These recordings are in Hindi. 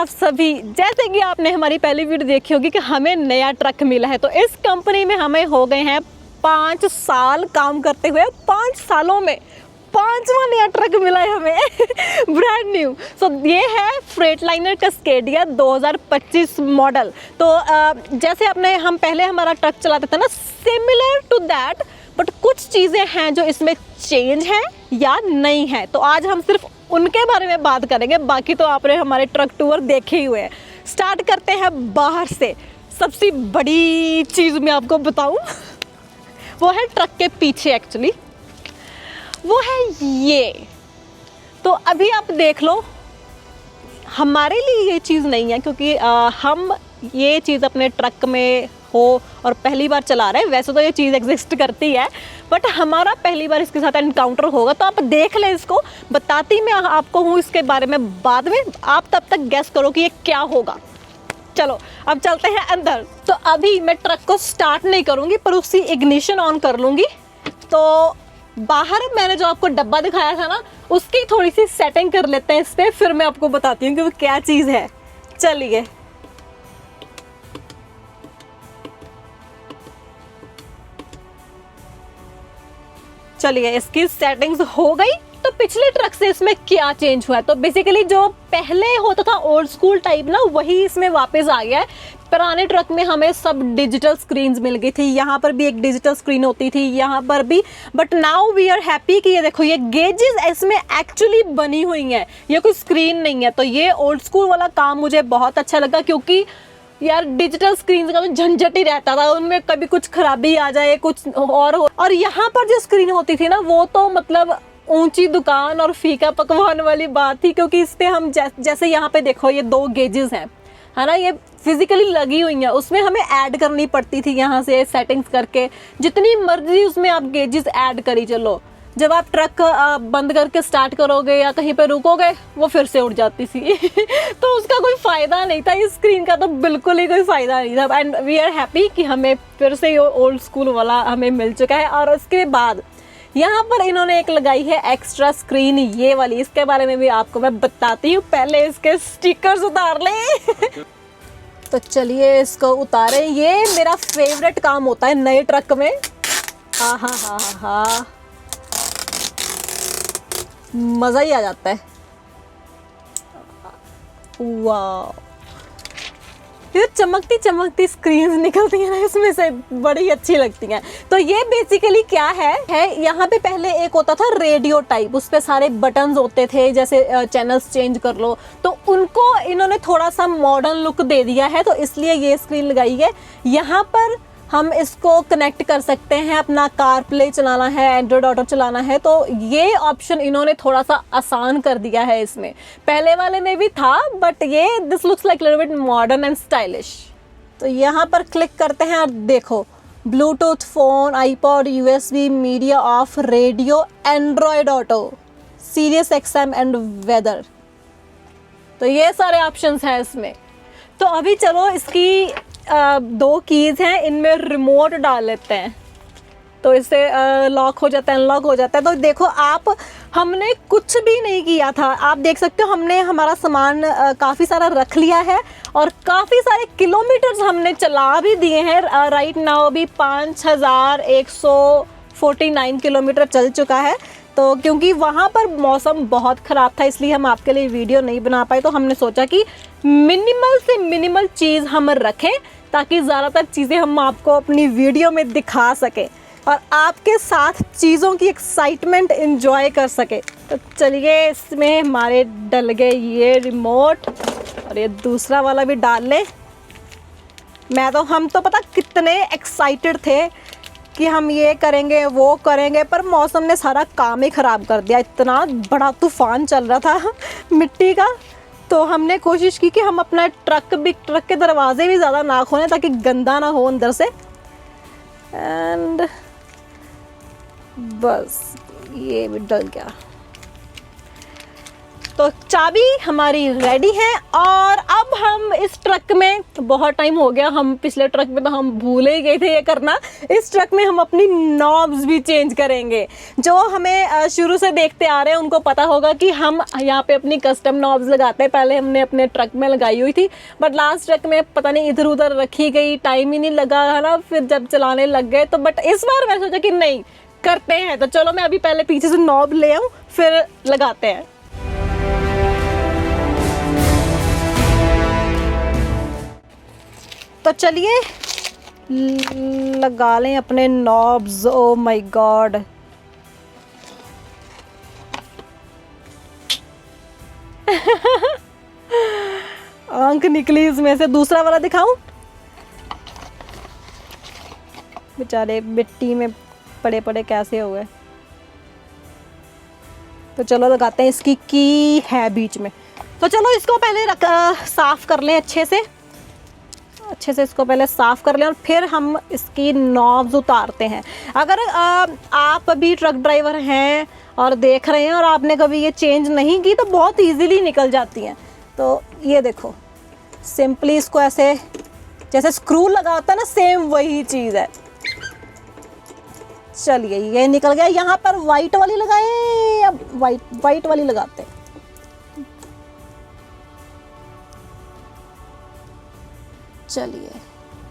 आप सभी। जैसे कि आपने हमारी पहली वीडियो देखी होगी कि हमें नया ट्रक मिला है, तो इस कंपनी में हमें हो गए हैं 5 साल काम करते हुए। 5 सालों में 5वां नया ट्रक मिला है हमें ब्रांड न्यू। सो ये है फ्रेटलाइनर कास्केडिया 2025 मॉडल। तो जैसे हम पहले हमारा ट्रक चलाते थे ना, सिमिलर टू दैट, बट कुछ चीज़ें हैं जो इसमें चेंज हैं या नहीं है। तो आज हम सिर्फ उनके बारे में बात करेंगे, बाकी तो आपने हमारे ट्रक टूर देखे ही हुए हैं। स्टार्ट करते हैं बाहर से। सबसे बड़ी चीज़ मैं आपको बताऊं वो है ट्रक के पीछे, एक्चुअली वो है ये। तो अभी आप देख लो, हमारे लिए ये चीज़ नहीं है क्योंकि हम ये चीज़ अपने ट्रक में हो और पहली बार चला रहे हैं। वैसे तो ये चीज़ एग्जिस्ट करती है, बट हमारा पहली बार इसके साथ एनकाउंटर होगा। तो आप देख लें इसको, बताती मैं आपको हूँ इसके बारे में बाद में। आप तब तक गेस करो कि ये क्या होगा। चलो अब चलते हैं अंदर। तो अभी मैं ट्रक को स्टार्ट नहीं करूँगी, पर उसकी इग्निशन ऑन कर लूँगी। तो बाहर मैंने जो आपको डब्बा दिखाया था ना, उसकी थोड़ी सी सेटिंग कर लेते हैं इस पर, फिर मैं आपको बताती हूँ कि वो क्या चीज़ है। चलिए चलिए इसकी सेटिंग्स हो गई। तो पिछले ट्रक से इसमें क्या चेंज हुआ है, तो बेसिकली जो पहले होता था ओल्ड स्कूल टाइप ना, वही इसमें वापस आ गया है। पुराने ट्रक में हमें सब डिजिटल स्क्रीन्स मिल गई थी। यहाँ पर भी एक डिजिटल स्क्रीन होती थी, यहाँ पर भी। But now we are happy कि ये देखो, ये गेजेस इसमें एक्चुअली बनी हुई हैं, ये कोई स्क्रीन नहीं है। तो ये ओल्ड स्कूल वाला काम मुझे बहुत अच्छा लगा, क्योंकि यार डिजिटल स्क्रीन का तो झंझट ही रहता था, उनमें कभी कुछ खराबी आ जाए, कुछ और हो। और यहाँ पर जो स्क्रीन होती थी ना, वो तो मतलब ऊंची दुकान और फीका पकवान वाली बात थी, क्योंकि इस पे हम जैसे यहाँ पे देखो, ये 2 गेजेस हैं, है ना, ये फिजिकली लगी हुई हैं। उसमें हमें ऐड करनी पड़ती थी यहाँ से सेटिंग्स करके, जितनी मर्जी उसमें आप गेजेस ऐड करी चलो। जब आप ट्रक बंद करके स्टार्ट करोगे या कहीं पे रुकोगे, वो फिर से उड़ जाती थी तो उसका कोई फ़ायदा नहीं था। इस स्क्रीन का तो बिल्कुल ही कोई फ़ायदा नहीं था। एंड वी आर हैप्पी कि हमें फिर से ये ओल्ड स्कूल वाला हमें मिल चुका है। और उसके बाद यहाँ पर इन्होंने एक लगाई है एक्स्ट्रा स्क्रीन, ये वाली। इसके बारे में भी आपको मैं बताती हूँ, पहले इसके स्टिकर्स उतार लें तो चलिए इसको उतारें। ये मेरा फेवरेट काम होता है नए ट्रक में। हा मज़ा ही आ जाता है। वाह, ये चमकती चमकती स्क्रीन्स निकलती हैं ना इसमें से, बड़ी अच्छी लगती हैं। तो ये बेसिकली क्या है यहाँ पे पहले एक होता था रेडियो टाइप, उस पे सारे बटन्स होते थे, जैसे चैनल्स चेंज कर लो। तो उनको इन्होंने थोड़ा सा मॉडर्न लुक दे दिया है, तो इसलिए ये स्क्रीन लगाई है। यहाँ पर हम इसको कनेक्ट कर सकते हैं, अपना कार प्ले चलाना है, एंड्रॉयड ऑटो चलाना है, तो ये ऑप्शन इन्होंने थोड़ा सा आसान कर दिया है इसमें। पहले वाले में भी था, बट ये this looks like little bit modern and stylish. तो यहाँ पर क्लिक करते हैं और देखो, Bluetooth, phone, iPod, USB, media off, radio, Android auto, Sirius XM and weather. तो ये सारे ऑप्शंस हैं इसमें। तो अभी चलो इसकी 2 कीज़ हैं, इनमें रिमोट डाल लेते हैं, तो इससे लॉक हो जाता है, अनलॉक हो जाता है। तो देखो आप, हमने कुछ भी नहीं किया था। आप देख सकते हो, हमने हमारा सामान काफ़ी सारा रख लिया है और काफ़ी सारे किलोमीटर्स हमने चला भी दिए हैं। राइट नाउ अभी 5149 किलोमीटर चल चुका है। तो क्योंकि वहाँ पर मौसम बहुत ख़राब था, इसलिए हम आपके लिए वीडियो नहीं बना पाए। तो हमने सोचा कि मिनिमल से मिनिमल चीज़ हम रखें, ताकि ज़्यादातर चीज़ें हम आपको अपनी वीडियो में दिखा सकें और आपके साथ चीज़ों की एक्साइटमेंट एंजॉय कर सके। तो चलिए, इसमें हमारे डल गए ये रिमोट, और ये दूसरा वाला भी डाल लें। हम तो पता कितने एक्साइटेड थे कि हम ये करेंगे वो करेंगे, पर मौसम ने सारा काम ही ख़राब कर दिया। इतना बड़ा तूफ़ान चल रहा था मिट्टी का, तो हमने कोशिश की कि हम अपना ट्रक के दरवाजे भी ज़्यादा ना खोलें, ताकि गंदा ना हो अंदर से। एंड बस ये भी डल गया। तो चाबी हमारी रेडी है और अब हम इस ट्रक में, बहुत टाइम हो गया, हम पिछले ट्रक में तो हम भूल ही गए थे ये करना, इस ट्रक में हम अपनी नॉब्स भी चेंज करेंगे। जो हमें शुरू से देखते आ रहे हैं उनको पता होगा कि हम यहाँ पे अपनी कस्टम नॉब्स लगाते हैं। पहले हमने अपने ट्रक में लगाई हुई थी, बट लास्ट ट्रक में पता नहीं इधर उधर रखी गई, टाइम ही नहीं लगा है ना, फिर जब चलाने लग गए तो बट इस बार मैंने सोचा कि नहीं करते हैं। तो चलो मैं अभी पहले पीछे से नॉब ले आऊँ फिर लगाते हैं। तो चलिए लगा लें अपने नॉब्स। ओ माय गॉड, आंख निकली इसमें से। दूसरा वाला दिखाऊं? बेचारे मिट्टी में पड़े पड़े कैसे हो गए। तो चलो लगाते हैं, इसकी की है बीच में। तो चलो इसको पहले साफ कर लें अच्छे से इसको पहले साफ कर लें और फिर हम इसकी नॉब्स उतारते हैं। अगर आप अभी ट्रक ड्राइवर हैं और देख रहे हैं और आपने कभी ये चेंज नहीं की तो बहुत इजीली निकल जाती हैं। तो ये देखो, सिंपली इसको ऐसे जैसे स्क्रू लगाता है ना, सेम वही चीज़ है। चलिए ये निकल गया। यहाँ पर वाइट वाली लगाए, अब वाइट वाली लगाते हैं। चलिए,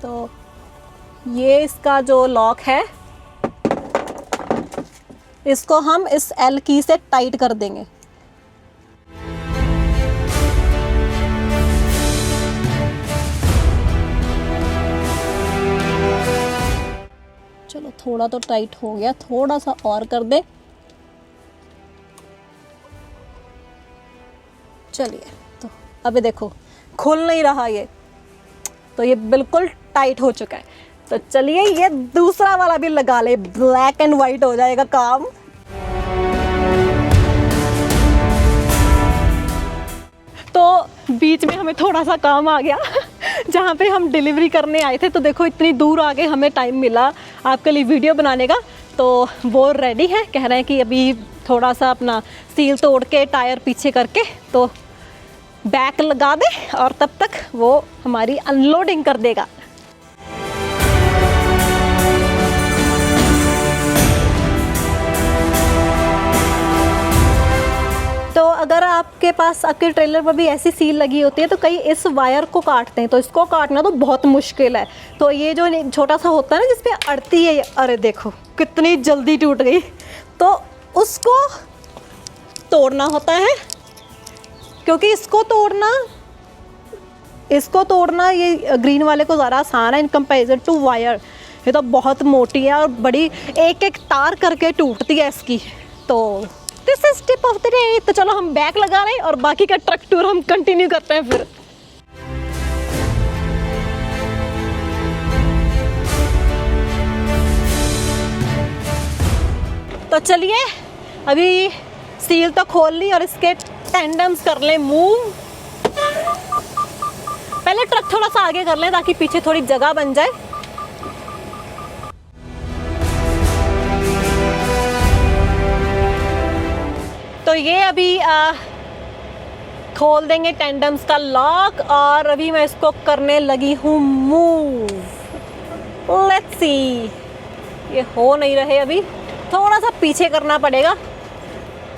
तो ये इसका जो लॉक है इसको हम इस एल की से टाइट कर देंगे। चलो थोड़ा तो टाइट हो गया, थोड़ा सा और कर दे। चलिए, तो अभी देखो खुल नहीं रहा ये, तो ये बिल्कुल टाइट हो चुका है। तो चलिए ये दूसरा वाला भी लगा ले, ब्लैक एंड वाइट हो जाएगा काम। तो बीच में हमें थोड़ा सा काम आ गया जहाँ पे हम डिलीवरी करने आए थे। तो देखो इतनी दूर आके हमें टाइम मिला आपके लिए वीडियो बनाने का। तो वो रेडी है, कह रहे हैं कि अभी थोड़ा सा अपना सील तोड़ के टायर पीछे करके तो बैक लगा दे और तब तक वो हमारी अनलोडिंग कर देगा। तो अगर आपके पास आपके ट्रेलर पर भी ऐसी सील लगी होती है तो कई इस वायर को काटते हैं, तो इसको काटना तो बहुत मुश्किल है। तो ये जो छोटा सा होता है ना जिसपे अड़ती है, अरे देखो कितनी जल्दी टूट गई। तो उसको तोड़ना होता है, क्योंकि इसको तोड़ना ये ग्रीन वाले को ज़्यादा आसान है इन कंपेरिजन टू वायर। ये तो बहुत मोटी है और बड़ी एक एक तार करके टूटती है इसकी। तो this is tip of the day. तो चलो हम बैक लगा रहे हैं और बाकी का ट्रक टूर हम कंटिन्यू करते हैं फिर। तो चलिए अभी सील तो खोल ली और इसके टेंडम्स कर लें मूव। पहले ट्रक थोड़ा सा आगे कर लें ताकि पीछे थोड़ी जगह बन जाए। तो ये अभी खोल देंगे टेंडम्स का लॉक और अभी मैं इसको करने लगी हूँ मूव। लेट्स सी, ये हो नहीं रहे, अभी थोड़ा सा पीछे करना पड़ेगा।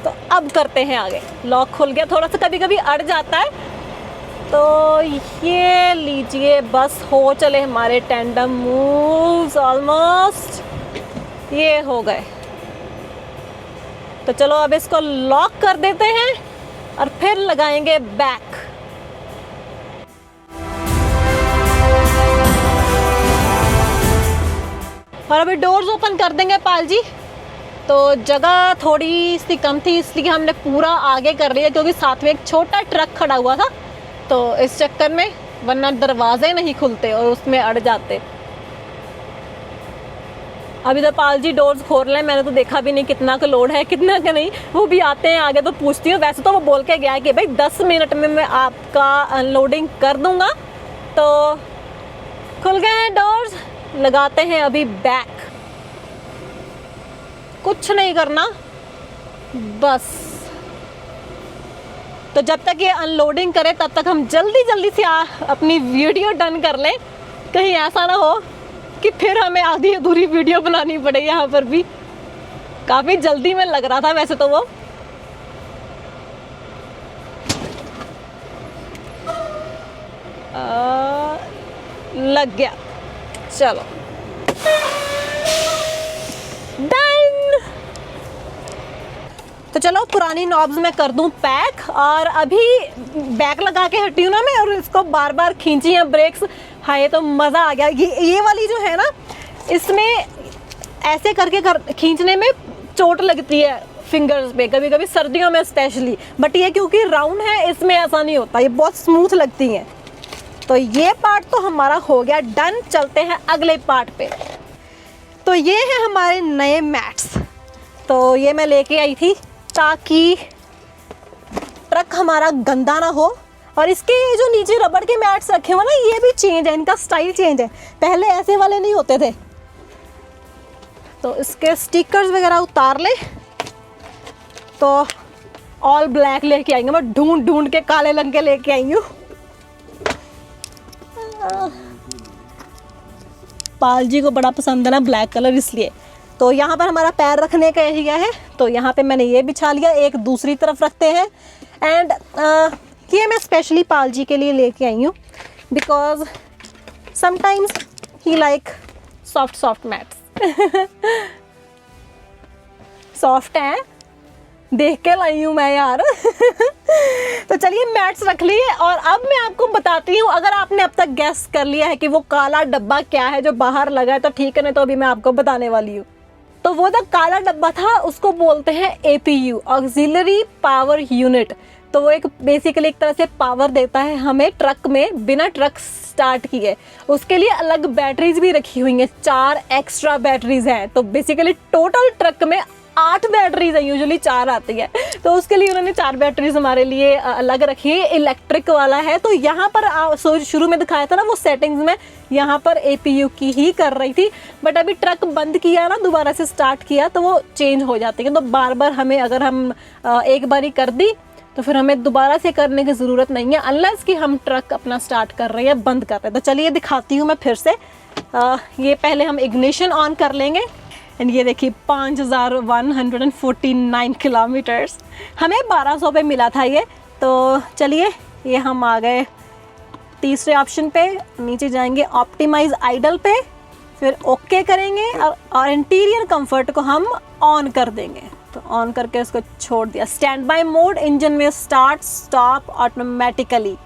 तो अब करते हैं आगे। लॉक खुल गया, थोड़ा सा कभी कभी अड़ जाता है। तो ये लीजिए, बस हो चले हमारे टेंडम मूव्स ऑलमोस्ट। ये हो गए। तो चलो अब इसको लॉक कर देते हैं और फिर लगाएंगे बैक। और अभी डोर्स ओपन कर देंगे पाल जी। तो जगह थोड़ी सी कम थी इसलिए हमने पूरा आगे कर लिया, क्योंकि साथ में एक छोटा ट्रक खड़ा हुआ था। तो इस चक्कर में, वरना दरवाजे नहीं खुलते और उसमें अड़ जाते। अभी तो पाल जी डोर्स खोल रहे हैं, मैंने तो देखा भी नहीं कितना का लोड है कितना का नहीं। वो भी आते हैं आगे तो पूछती हूँ। वैसे तो वो बोल के गया है कि भाई 10 मिनट में मैं आपका अनलोडिंग कर दूंगा। तो खुल गए हैं डोर्स, लगाते हैं अभी बैक। कुछ नहीं करना, बस तो जब तक ये अनलोडिंग करे तब तक हम जल्दी जल्दी से अपनी वीडियो डन कर लें। कहीं ऐसा ना हो कि फिर हमें आधी अधूरी वीडियो बनानी पड़े। यहाँ पर भी काफ़ी जल्दी में लग रहा था वैसे तो वो। लग गया, चलो डन। तो चलो पुरानी नॉब्स मैं कर दूं पैक, और अभी बैक लगा के हटी हूँ ना मैं, और इसको बार बार खींची है ब्रेक्स। हाँ ये तो मज़ा आ गया। ये वाली जो है ना, इसमें ऐसे करके खींचने में चोट लगती है फिंगर्स पे, कभी कभी सर्दियों में स्पेशली। बट ये क्योंकि राउंड है इसमें ऐसा नहीं होता, ये बहुत स्मूथ लगती हैं। तो ये पार्ट तो हमारा हो गया डन। चलते हैं अगले पार्ट पे। तो ये है हमारे नए मैट्स। तो ये मैं लेके आई थी ताकि ट्रक हमारा गंदा ना हो। और इसके ये जो नीचे रबड़ के मैट्स रखे हुए ना, ये भी चेंज है, इनका स्टाइल चेंज है। पहले ऐसे वाले नहीं होते थे। तो इसके स्टिकर्स वगैरह उतार ले, तो ऑल ब्लैक लेके आएंगे। मैं ढूंढ ढूंढ के काले रंग के लेके आई हूँ। पाल जी को बड़ा पसंद है ना ब्लैक कलर, इसलिए। तो यहाँ पर हमारा पैर रखने का एरिया है, तो यहाँ पे मैंने ये बिछा लिया। एक दूसरी तरफ रखते हैं। एंड ये मैं स्पेशली पाल जी के लिए लेके आई हूँ, because sometimes he like soft mats. Soft है, देख के लाई हूँ मैं यार। तो चलिए मैट्स रख लिए, और अब मैं आपको बताती हूँ। अगर आपने अब तक गैस कर लिया है कि वो काला डब्बा क्या है जो बाहर लगा है, तो ठीक है, नहीं तो अभी मैं आपको बताने वाली हूँ। तो वो जो काला डब्बा था उसको बोलते हैं APU, ऑक्सिलरी पावर यूनिट। तो वो एक बेसिकली एक तरह से पावर देता है हमें ट्रक में, बिना ट्रक स्टार्ट किए। उसके लिए अलग बैटरीज भी रखी हुई हैं, 4 एक्स्ट्रा बैटरीज हैं। तो बेसिकली टोटल ट्रक में 8 बैटरीज है, यूजुअली 4 आती है। तो उसके लिए उन्होंने 4 बैटरीज हमारे लिए अलग रखी है। इलेक्ट्रिक वाला है। तो यहाँ पर शुरू में दिखाया था ना वो सेटिंग्स में, यहाँ पर APU की ही कर रही थी। बट अभी ट्रक बंद किया ना, दोबारा से स्टार्ट किया, तो वो चेंज हो जाती है। तो बार बार हमें, अगर हम एक बारी कर दी तो फिर हमें दोबारा से करने की ज़रूरत नहीं है, अनलेस कि हम ट्रक अपना स्टार्ट कर रहे हैं, बंद कर रहे हैं। तो चलिए दिखाती हूँ मैं फिर से। ये पहले हम इग्निशन ऑन कर लेंगे। एंड ये देखिए 5149 किलोमीटर्स, हमें 1200 पे मिला था ये। तो चलिए ये हम आ गए तीसरे ऑप्शन पे। नीचे जाएंगे ऑप्टिमाइज आइडल पे, फिर ओके करेंगे, और इंटीरियर कंफर्ट को हम ऑन कर देंगे। तो ऑन करके इसको छोड़ दिया। स्टैंड बाय मोड, इंजन में स्टार्ट स्टॉप ऑटोमेटिकली।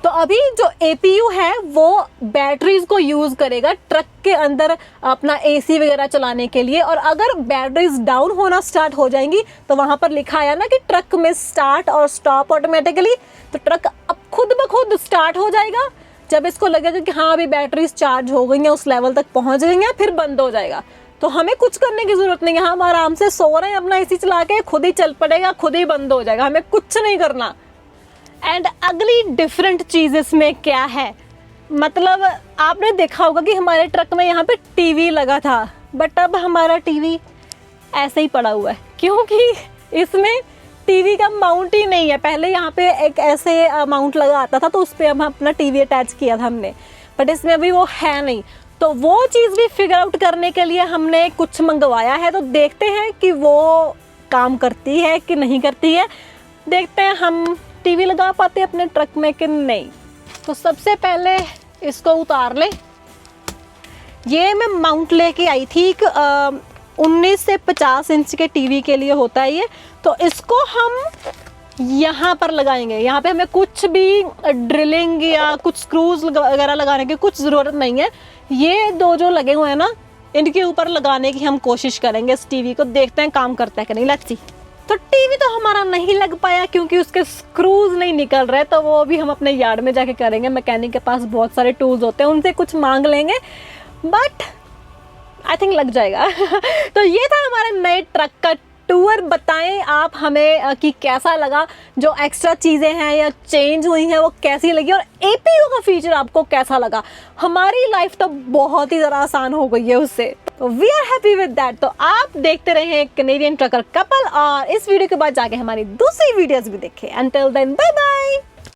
तो अभी जो APU है वो बैटरीज को यूज करेगा ट्रक के अंदर अपना AC वगैरह चलाने के लिए। और अगर बैटरीज डाउन होना स्टार्ट हो जाएंगी, तो वहां पर लिखा है ना कि ट्रक में स्टार्ट और स्टॉप ऑटोमेटिकली, तो ट्रक अब खुद ब खुद स्टार्ट हो जाएगा। जब इसको लगेगा कि हाँ अभी बैटरीज चार्ज हो गई हैं, उस लेवल तक पहुंच गई हैं, फिर बंद हो जाएगा। तो हमें कुछ करने की जरूरत नहीं है, हम आराम से सो रहे हैं अपना AC चला के, खुद ही चल पड़ेगा, खुद ही बंद हो जाएगा, हमें कुछ नहीं करना। एंड अगली डिफरेंट चीज इसमें क्या है, मतलब आपने देखा होगा कि हमारे ट्रक में यहाँ पे टीवी लगा था, बट अब हमारा टीवी ऐसे ही पड़ा हुआ है, क्योंकि इसमें टीवी का माउंट ही नहीं है। पहले यहाँ पे एक ऐसे माउंट लगा आता था, तो उस पर हम अपना टीवी अटैच किया था हमने, बट इसमें अभी वो है नहीं। तो वो चीज़ भी फिगर आउट करने के लिए हमने कुछ मंगवाया है। तो देखते हैं कि वो काम करती है कि नहीं करती है। देखते हैं हम टीवी लगा पाते अपने ट्रक में कि नहीं। तो सबसे पहले इसको उतार ले। ये मैं माउंट लेके आई थी, 19 से 50 इंच के टीवी के लिए होता है ये। तो इसको हम यहाँ पर लगाएंगे। यहाँ पे हमें कुछ भी ड्रिलिंग या कुछ स्क्रूज वगैरह लगाने की कुछ ज़रूरत नहीं है। ये 2 जो लगे हुए हैं ना, इनके ऊपर लगाने की हम कोशिश करेंगे इस टीवी को। देखते हैं काम करता है कि नहीं। Let's see. तो टीवी तो हमारा नहीं लग पाया क्योंकि उसके स्क्रूज नहीं निकल रहे, तो वो भी हम अपने यार्ड में जाके करेंगे। मैकेनिक के पास बहुत सारे टूल्स होते हैं, उनसे कुछ मांग लेंगे, बट आई थिंक लग जाएगा। तो ये था हमारे नए ट्रक का टूर बताएं आप हमें कि कैसा लगा, जो एक्स्ट्रा चीज़ें हैं या चेंज हुई हैं वो कैसी लगी, और एपीओ का फीचर आपको कैसा लगा। हमारी लाइफ तो बहुत ही ज़्यादा आसान हो गई है उससे, तो we are happy with that. तो आप देखते रहे कैनेडियन ट्रकर कपल, और इस वीडियो के बाद जाके हमारी दूसरी वीडियोस भी देखें। Until then bye bye.